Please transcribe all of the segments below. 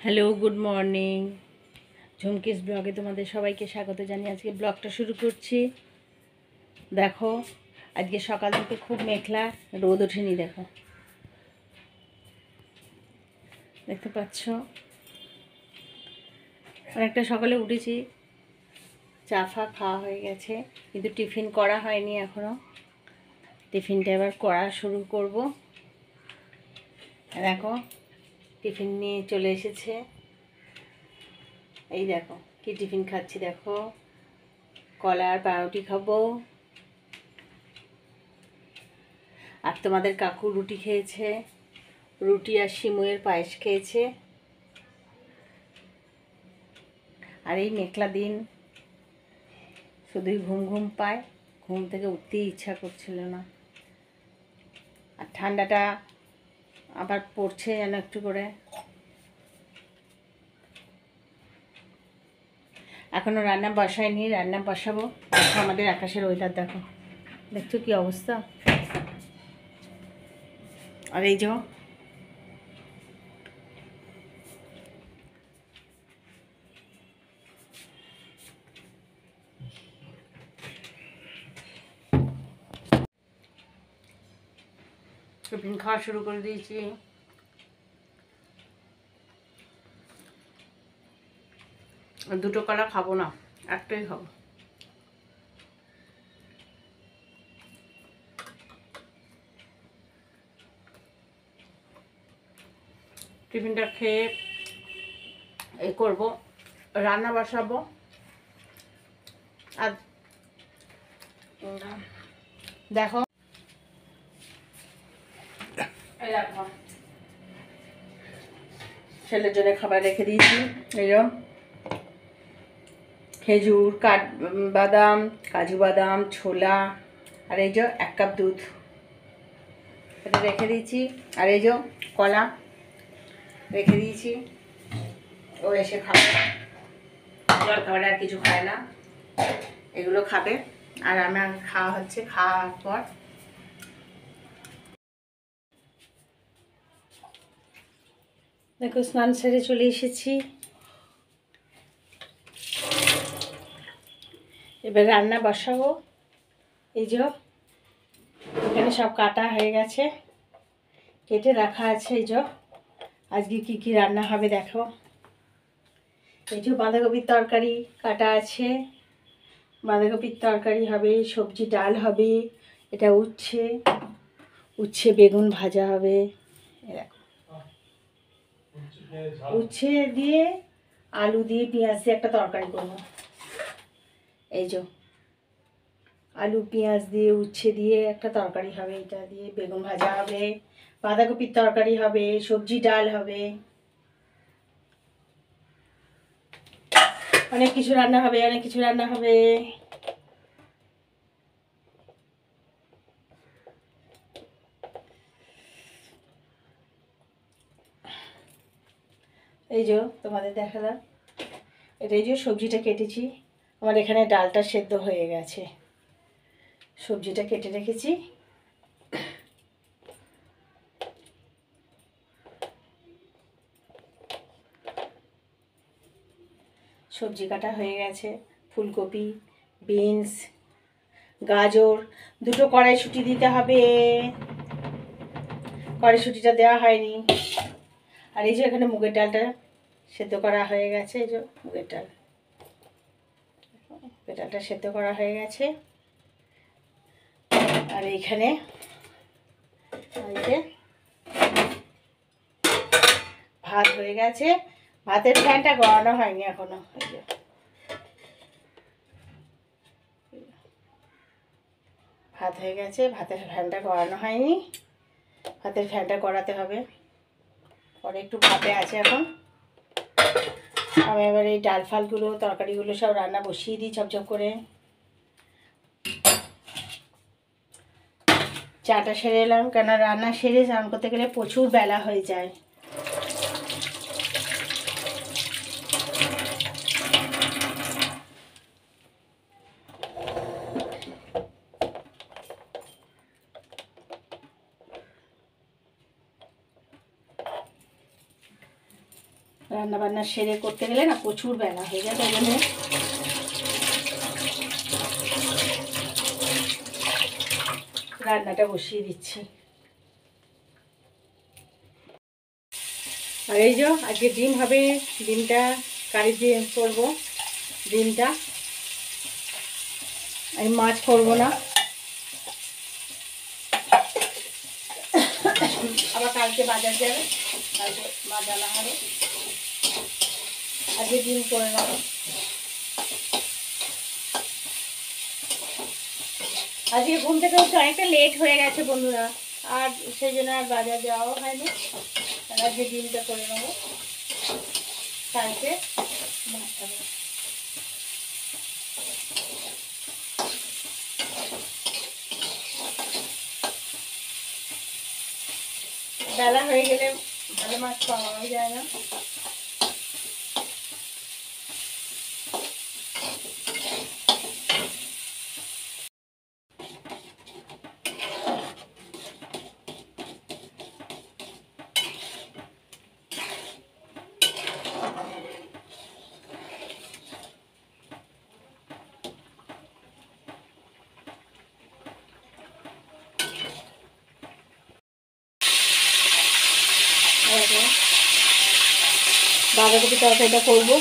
Hello, good morning. ঝুমকিস ব্লগে তোমাদের সবাইকে স্বাগত জানিয়ে আজকে ব্লগটা শুরু করছি। দেখো, আজকে সকাল থেকে খুব মেঘলা, রোদ ওঠেনি। দেখো, দেখতে পাচ্ছ, অনেকটা সকালে উঠেছি, চা ফা খাওয়া হয়ে গেছে, কিন্তু টিফিন করা হয়নি এখনও। টিফিনটা এবার করা শুরু করব। দেখো, টিফিন নিয়ে চলে এসেছে। এই দেখো কি টিফিন খাচ্ছি, দেখো, কলা আর পাউরুটি খাবো। আর তোমাদের কাকু রুটি খেয়েছে, রুটি আর সিমুয়ের পায়েস খেয়েছে। আর এই মেঘলা দিন, শুধুই ঘুম ঘুম পায়, ঘুম থেকে উঠতেই ইচ্ছা করছিল না। আর ঠান্ডাটা আবার পড়ছে যেন একটু করে। এখনও রান্না বসায়নি, রান্না বসাবো। দেখো আমাদের আকাশের ওয়েদার, দেখো, দেখছো কি অবস্থা। আর এই যে টিফিন খাওয়া শুরু করে দিয়েছি। দুটো কলা খাবো না, একটাই খাবো। টিফিনটা খেয়ে এই করবো, রান্না বসাবো। আর দেখো, ছেলের জন্য খাবার রেখে দিয়েছি। এই খেজুর, বাদাম, কাজু বাদাম, ছোলা, আর এই যে 1 কাপ দুধ, এটা রেখে দিয়েছি। আর এই যে কলা রেখে দিয়েছি, ও এসে খাবে। জল খাবার আর কিছু খায় না, এগুলো খাবে। আর আমার খাওয়া হচ্ছে, খাওয়ার পর দেখো স্নান সেরে চলে এসেছি। এবার রান্না বসাবো। এই যে এখানে সব কাটা হয়ে গেছে, কেটে রাখা আছে। এই যে আজকে কি কি রান্না হবে দেখো। এই যে বাঁধাকপির তরকারি কাটা আছে, বাঁধাকপির তরকারি হবে, সবজি ডাল হবে, এটা উচ্ছে উচ্ছে বেগুন ভাজা হবে। উচ্ছে দিয়ে আলু দিয়ে পেঁয়াজ দিয়ে একটা তরকারি করবো। এই যে আলু পেঁয়াজ দিয়ে উচ্ছে দিয়ে একটা তরকারি হবে, এটা দিয়ে বেগুন ভাজা হবে, বাঁধাকপির তরকারি হবে, সবজি ডাল হবে, অনেক কিছু রান্না হবে, অনেক কিছু রান্না হবে। এই যে তোমাদের দেখালাম, এটা এই যে সবজিটা কেটেছি। আমার এখানে ডালটা সেদ্ধ হয়ে গেছে, সবজিটা কেটে রেখেছি। সবজি কাটা হয়ে গেছে, ফুলকপি, বিনস, গাজর, দুটো কড়াইশুঁটি দিতে হবে, কড়াইশুঁটিটা দেওয়া হয়নি। আর এই যে এখানে মুগের ডালটা সেদ্ধ করা হয়ে গেছে, এই যে মুগের ডালটা সেদ্ধ করা হয়ে গেছে। আর এইখানে ভাত হয়ে গেছে, ভাতের ফ্যানটা গড়ানো হয়নি এখনো। ভাত হয়ে গেছে, ভাতের ফ্যানটা গড়ানো হয়নি, ভাতের ফ্যানটা গড়াতে হবে। পরে একটু ভাপে আছে এখন। আমি এবার এই ডাল ফালগুলো তরকারিগুলো সব রান্না বসিয়ে দিই ঝপঝপ করে। চাটা সেরে এলাম, কেন রান্না সেরে স্নান করতে গেলে প্রচুর বেলা হয়ে যায়। রান্না বান্না সেরে করতে গেলে না প্রচুর বেলা হয়ে যায়, তাই জন্য রান্নাটা বসিয়ে দিচ্ছি। আর এই যে আজকে ডিম হবে, ডিমটা কারি দিয়ে করবো। ডিমটা আমি মাছ করবো না, আবার কালকে বাজার যাবে, কালকে মাছ আনা হবে, আজকে ডিম করে নেব। আজকে ঘুম থেকে উঠতে অনেকটা লেট হয়ে গেছে বন্ধুরা, আর সেই জন্য আর বাজার যাওয়াও হয়নি। আজকে ডিমটা করে নেবো, কালকে মাছ খাবো। বেলা হয়ে গেলে ভালো মাছ পাওয়া যায় না। বাঁধাকপি তরকারিটা করবো।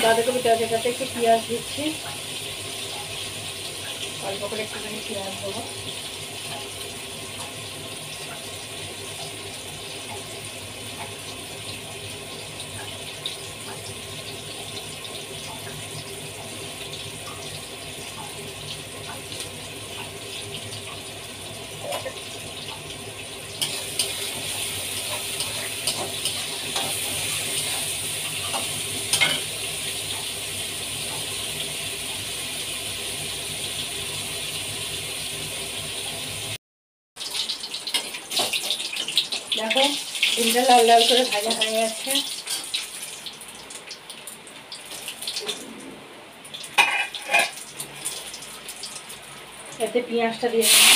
বাঁধাকপি তরকারিটাতে একটু পেঁয়াজ দিচ্ছি, অল্প করে একটুখানি পেঁয়াজ দেবো। দেখো ডিমটা লাল লাল করে ভাজা হয়ে যাচ্ছে। এতে পেঁয়াজটা দিয়ে দেবো।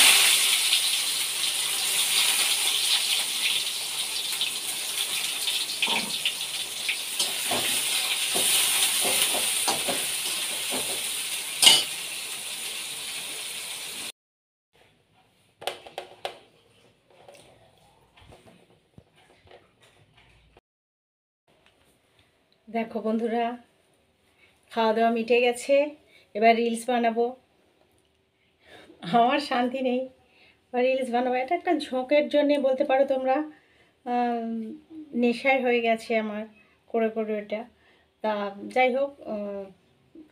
দেখো বন্ধুরা, খাওয়া দাওয়া মিটে গেছে, এবার রিলস বানাবো। আমার শান্তি নেই, বা রিলস বানাবো। এটা একটা ঝোঁকের জন্যে বলতে পারো তোমরা, নেশায় হয়ে গেছে আমার করে করে এটা। তা যাই হোক,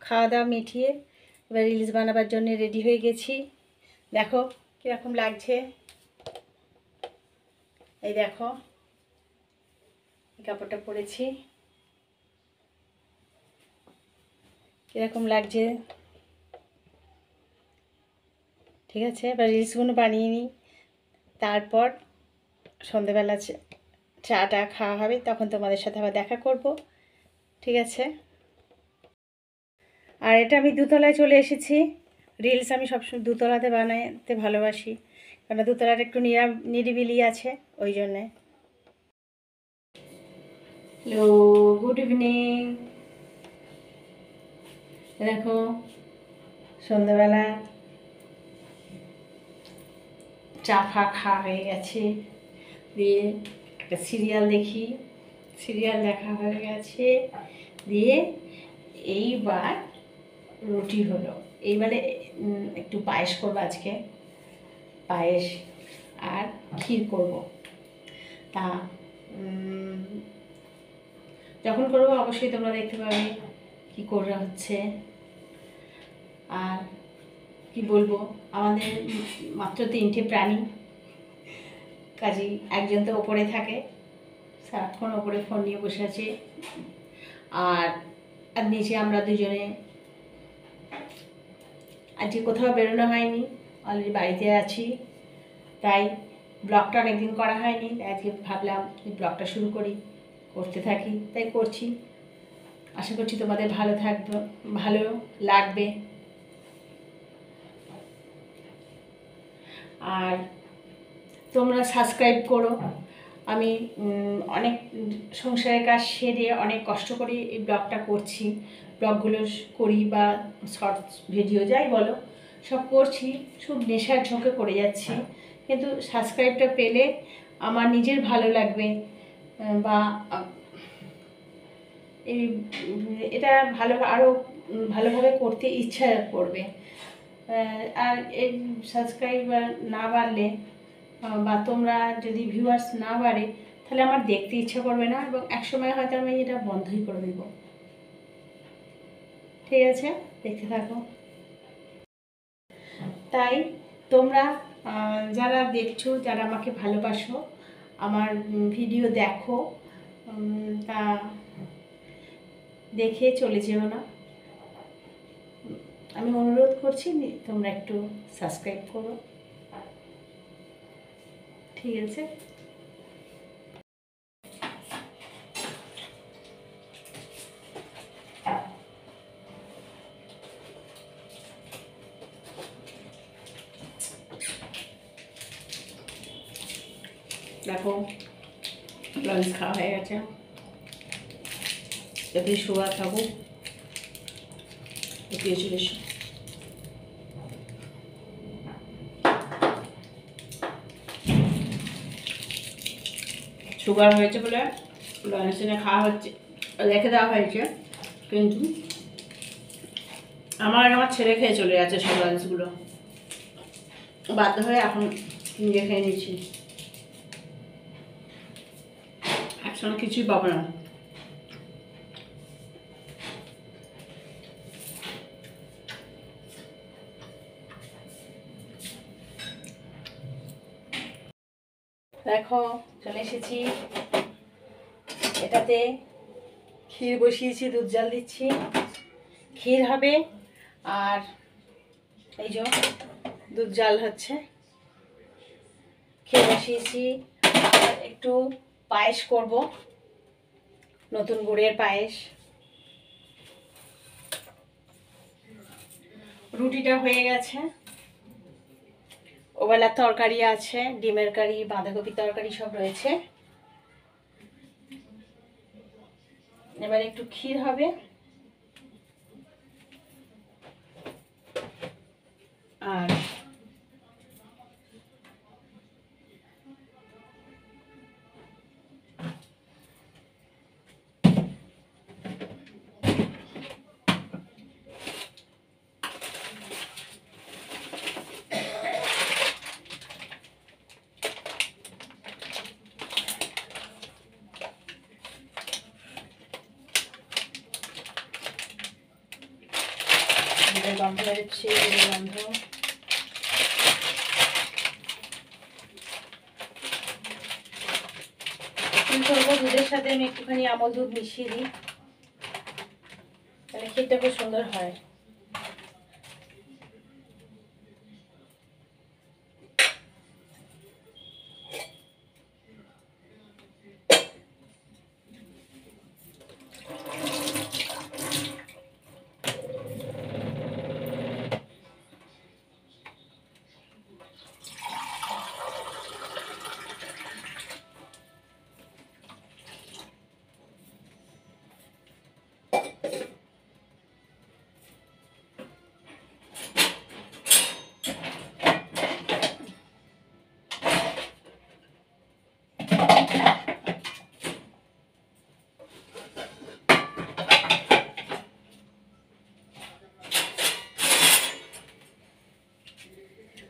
খাওয়া দাওয়া মিটিয়ে এবার রিলস বানাবার জন্য রেডি হয়ে গেছি। দেখো কীরকম লাগছে, এই দেখো এই কাপড়টা পরেছি, কীরকম লাগছে। ঠিক আছে, এবার রিলসগুলো বানিয়ে নিই, তারপর সন্ধেবেলা চাটা খাওয়া হবে, তখন তোমাদের সাথে আবার দেখা করব। ঠিক আছে, আর এটা আমি দুতলায় চলে এসেছি। রিলস আমি সবসময় দুতলাতে বানাতে ভালোবাসি, কারণ দুতলার একটু নিরিবিলি আছে, ওই জন্যে। Hello, good evening. দেখো সন্ধ্যাবেলা চা ফা খাওয়া হয়ে গেছে, দিয়ে একটা সিরিয়াল দেখি, সিরিয়াল দেখা হয়ে গেছে, দিয়ে এইবার রুটি হলো। এইবারে একটু পায়েস করবো আজকে, পায়েস আর ক্ষীর করব। তা যখন করবো অবশ্যই তোমরা দেখতে পাবে কী করা হচ্ছে। আর কি বলবো, আমাদের মাত্র 3টে প্রাণী, কাজেই একজন তো ওপরে থাকে, সারাক্ষণ ওপরে ফোন নিয়ে বসে আছে, আর আর নিচে আমরা দুজনে। আজকে কোথাও বেরোনো হয়নি, অলরেডি বাড়িতে আছি, তাই ব্লগটা অনেকদিন করা হয়নি, তাই আজকে ভাবলাম ব্লগটা শুরু করি, করতে থাকি, তাই করছি। আশা করছি তোমাদের ভালো থাকবে, ভালো লাগবে। আর তোমরা সাবস্ক্রাইব করো। আমি অনেক সংসারের কাজ সেরে অনেক কষ্ট করে এই ব্লগটা করছি, ব্লগগুলো করি বা শর্টস ভিডিও যাই বলো সব করছি, খুব নেশার ঝোঁকে করে যাচ্ছি। কিন্তু সাবস্ক্রাইবটা পেলে আমার নিজের ভালো লাগবে, বা এই এটা ভালো আরও ভালোভাবে করতে ইচ্ছা করবে। আর এই সাবস্ক্রাইবার না বাড়লে বা তোমরা যদি ভিউয়ার্স না বাড়ে তাহলে আমার দেখতে ইচ্ছা করবে না, এবং একসময় হয়তো আমি এটা বন্ধই করে দেব। ঠিক আছে, দেখতে থাকো। তাই তোমরা যারা দেখছো, যারা আমাকে ভালোবাসো, আমার ভিডিও দেখো, তা দেখে চলে যেও না। আমি অনুরোধ করছি তোমরা একটু সাবস্ক্রাইব করো। ঠিক আছে, দেখো লাঞ্চ খাওয়া হয়ে গেছে। যদি শোয়া খাবো পেয়েছি বেশি। সুগার হয়েছে বলে লাঞ্চে খাওয়া হচ্ছে, রেখে দেওয়া হয়েছে, কিন্তু আমার ছেলে খেয়ে চলে যাচ্ছে সব লাঞ্চগুলো। বাধ্য হয়ে এখন নিজে খেয়ে নিচ্ছি, একসঙ্গে কিছুই পাবো না। দেখো চলে এসেছি, এটাতে ক্ষীর বসিয়েছি, দুধ জাল দিচ্ছি, ক্ষীর হবে। আর এই যে দুধ জাল হচ্ছে, ক্ষীর বসিয়েছি। আর একটু পায়েস করব, নতুন গুড়ের পায়েস। রুটিটা হয়ে গেছে, ওবেলার তরকারি আছে, ডিমের কারি, বাঁধাকপির তরকারি সব রয়েছে। এবার একটু ক্ষীর হবে। আর গন্ধ বেরোচ্ছে, গন্ধ। কি করবো, দুধের সাথে আমি একটুখানি আমল দুধ মিশিয়ে দিই, তাহলে ক্ষীরটা খুব সুন্দর হয়।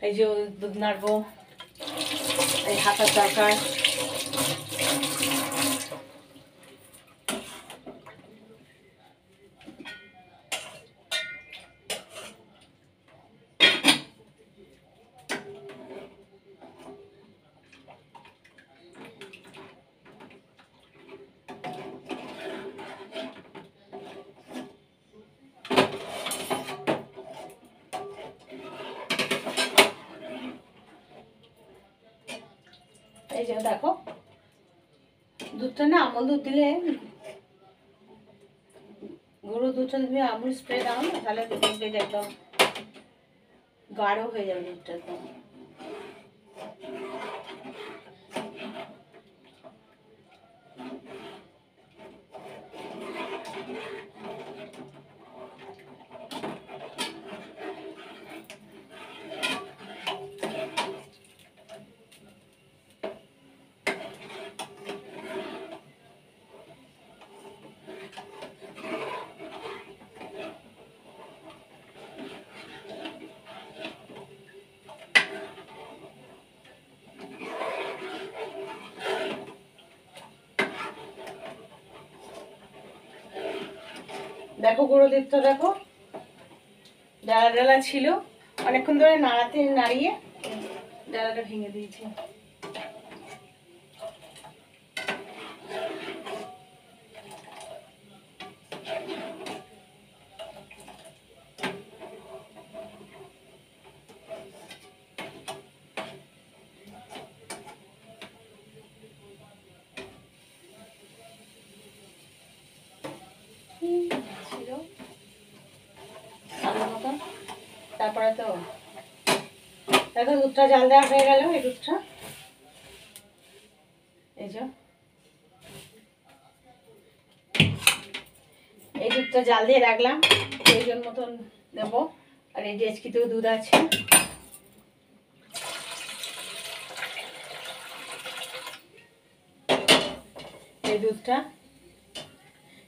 এই যে দুধ নাড়বো, এই হাতার দরকার। এই যে দেখো, দুধটা না আমল দুধ দিলে, গরুর দুধটা তুমি আমুল স্প্রে দাও না, তাহলে দেখবে যে একদম গাঢ় হয়ে যাবে দুধটা একদম। দেখো গুঁড়ো দুধটা দেখো ডালা ডালা ছিল, অনেকক্ষণ ধরে নাড়িয়ে ডালাটা ভেঙে দিয়েছি। তারপরে তো দেখো দুধটা জাল দেওয়া হয়ে গেল। এই দুধটা এই দুধটা জাল দিয়ে রাখলাম, প্রয়োজন মতন দেবো। আর এই ডেচকিতেও দুধ আছে, এই দুধটা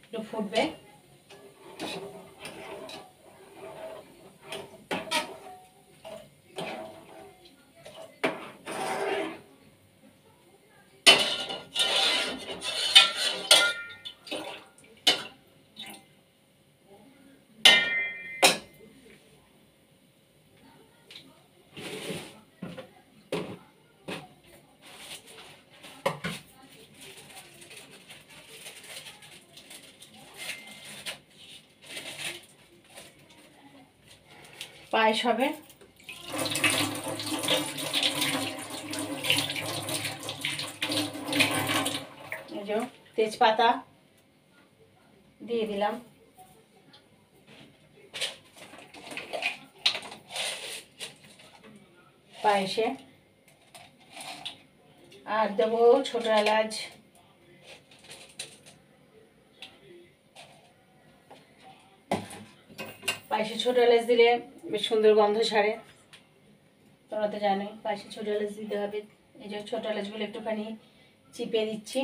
একটু ফুটবে। পায়েস হবে। এই যে তেজপাতা দিয়ে দিলাম, পায়েসে। আর দেবো ছোট এলাচ, পায়েসে ছোট এলাচ দিলে বেশ সুন্দর গন্ধ ছাড়ে, তোমরা তো জানোই পায়েসে ছোট এলাচ দিতে হবে। এই যে ছোট এলাচগুলো একটুখানি চিপে দিচ্ছি।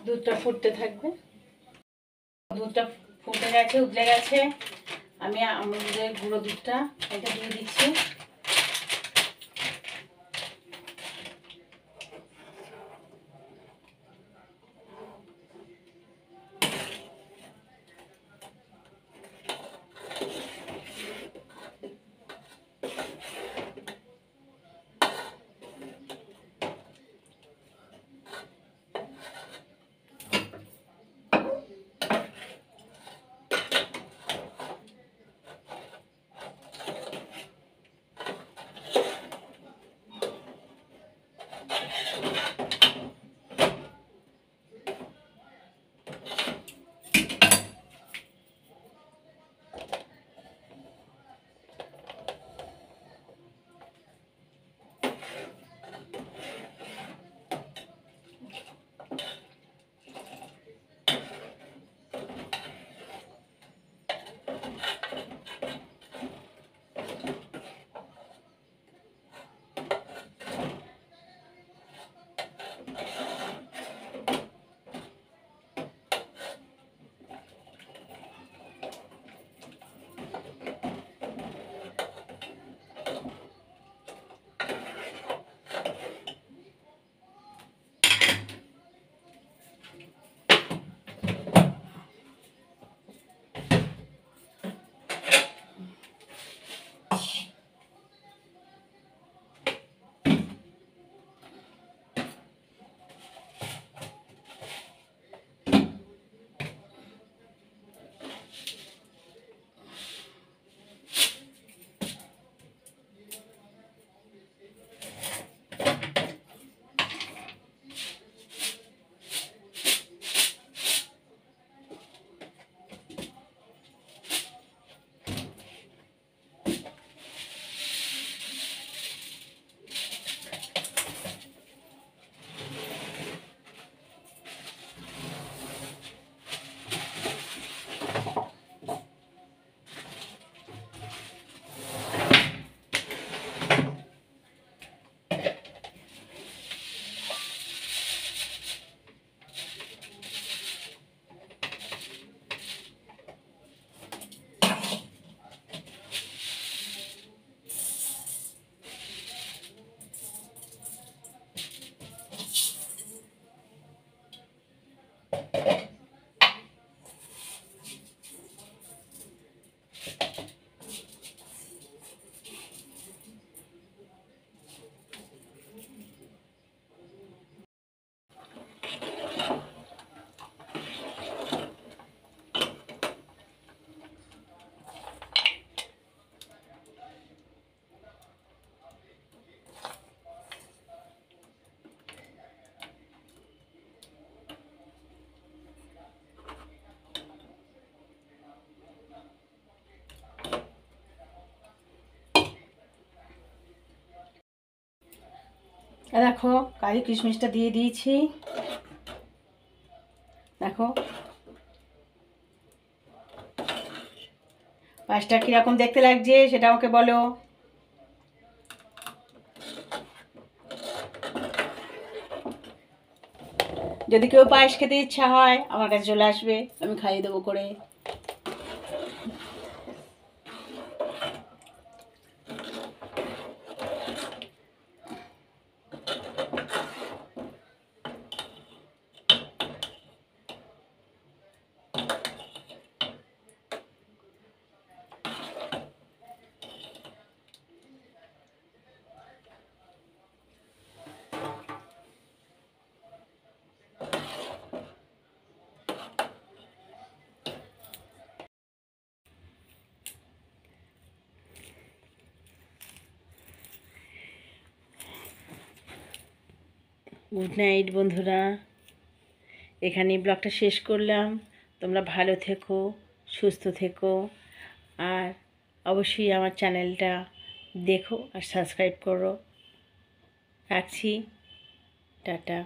দুধটা ফুটতে থাকবে। দুধটা ফুটে গেছে, উতলে গেছে। আমি আমাদের গুঁড়ো দুধটা এটা দিয়ে দিচ্ছি। দেখো কাজু কিশমিশটা দিয়ে দিয়েছি। দেখো পায়েসটা কীরকম দেখতে লাগছে সেটা আমাকে বলো। যদি কেউ পায়েস খেতে ইচ্ছা হয় আমার কাছে চলে আসবে, আমি খাইয়ে দেবো করে। গুড নাইট বন্ধুরা, এখানেই ব্লগটা শেষ করলাম। তোমরা ভালো থেকো, সুস্থ থেকো, আর অবশ্যই আমার চ্যানেলটা দেখো আর সাবস্ক্রাইব করো। রাখছি, টাটা।